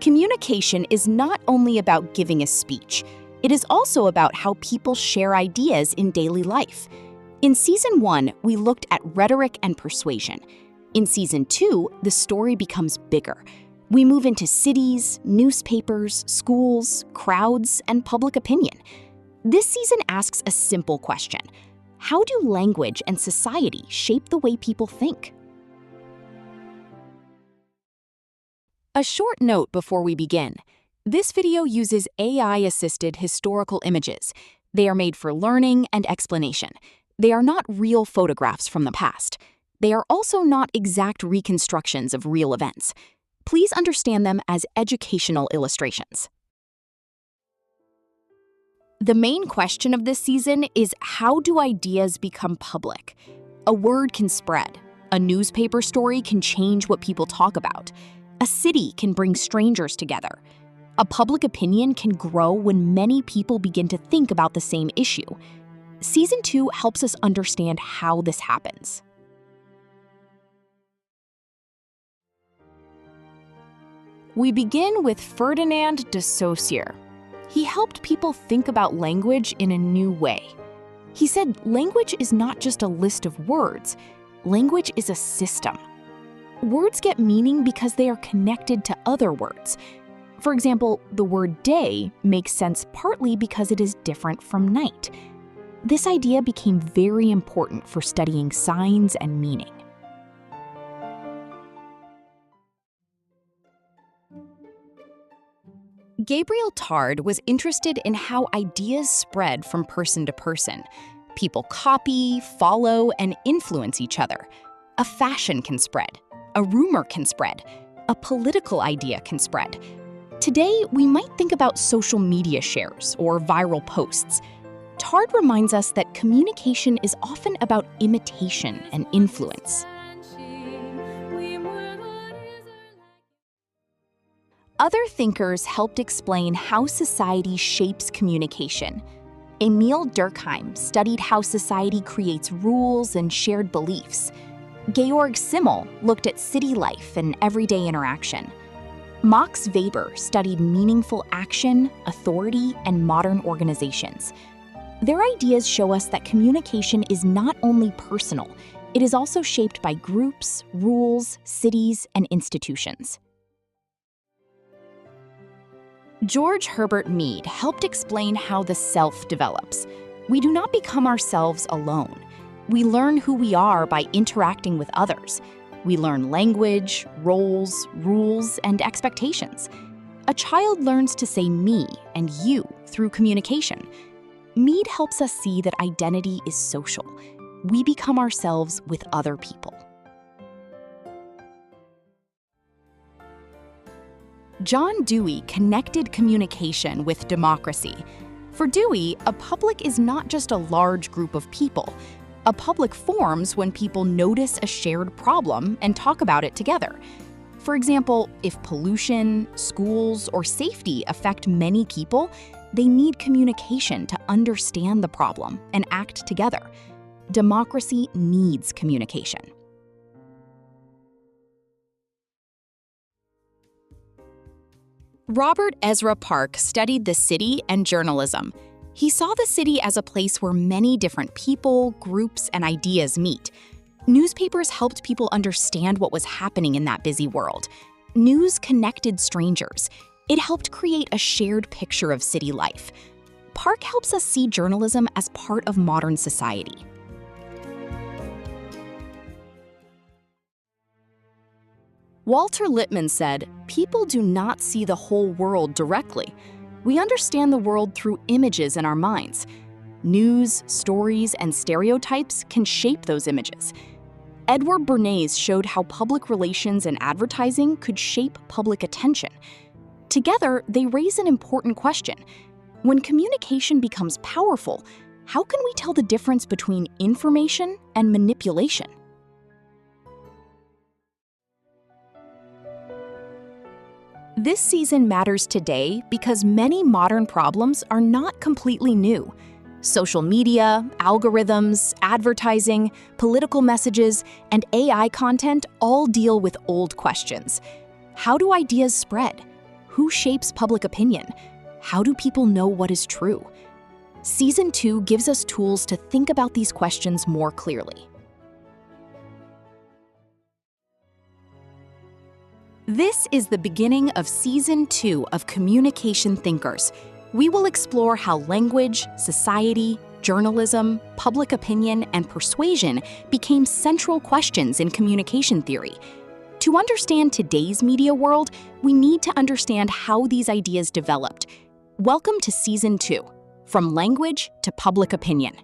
Communication is not only about giving a speech, it is also about how people share ideas in daily life. In Season 1, we looked at rhetoric and persuasion. In Season 2, the story becomes bigger. We move into cities, newspapers, schools, crowds, and public opinion. This season asks a simple question: how do language and society shape the way people think? A short note before we begin. This video uses AI-assisted historical images. They are made for learning and explanation. They are not real photographs from the past. They are also not exact reconstructions of real events. Please understand them as educational illustrations. The main question of this season is, how do ideas become public? A word can spread. A newspaper story can change what people talk about. A city can bring strangers together. A public opinion can grow when many people begin to think about the same issue. Season 2 helps us understand how this happens. We begin with Ferdinand de Saussure. He helped people think about language in a new way. He said language is not just a list of words. Language is a system. Words get meaning because they are connected to other words. For example, the word day makes sense partly because it is different from night. This idea became very important for studying signs and meaning. Gabriel Tarde was interested in how ideas spread from person to person. People copy, follow, and influence each other. A fashion can spread. A rumor can spread. A political idea can spread. Today, we might think about social media shares or viral posts. Tarde reminds us that communication is often about imitation and influence. Other thinkers helped explain how society shapes communication. Émile Durkheim studied how society creates rules and shared beliefs. Georg Simmel looked at city life and everyday interaction. Max Weber studied meaningful action, authority, and modern organizations. Their ideas show us that communication is not only personal, it is also shaped by groups, rules, cities, and institutions. George Herbert Mead helped explain how the self develops. We do not become ourselves alone. We learn who we are by interacting with others. We learn language, roles, rules, and expectations. A child learns to say me and you through communication. Mead helps us see that identity is social. We become ourselves with other people. John Dewey connected communication with democracy. For Dewey, a public is not just a large group of people. A public forms when people notice a shared problem and talk about it together. For example, if pollution, schools, or safety affect many people, they need communication to understand the problem and act together. Democracy needs communication. Robert Ezra Park studied the city and journalism. He saw the city as a place where many different people, groups, and ideas meet. Newspapers helped people understand what was happening in that busy world. News connected strangers. It helped create a shared picture of city life. Park helps us see journalism as part of modern society. Walter Lippmann said, "People do not see the whole world directly. We understand the world through images in our minds. News, stories, and stereotypes can shape those images." Edward Bernays showed how public relations and advertising could shape public attention. Together, they raise an important question. When communication becomes powerful, how can we tell the difference between information and manipulation? This season matters today because many modern problems are not completely new. Social media, algorithms, advertising, political messages, and AI content all deal with old questions. How do ideas spread? Who shapes public opinion? How do people know what is true? Season 2 gives us tools to think about these questions more clearly. This is the beginning of Season 2 of Communication Thinkers. We will explore how language, society, journalism, public opinion, and persuasion became central questions in communication theory. To understand today's media world, we need to understand how these ideas developed. Welcome to Season 2, From Language to Public Opinion.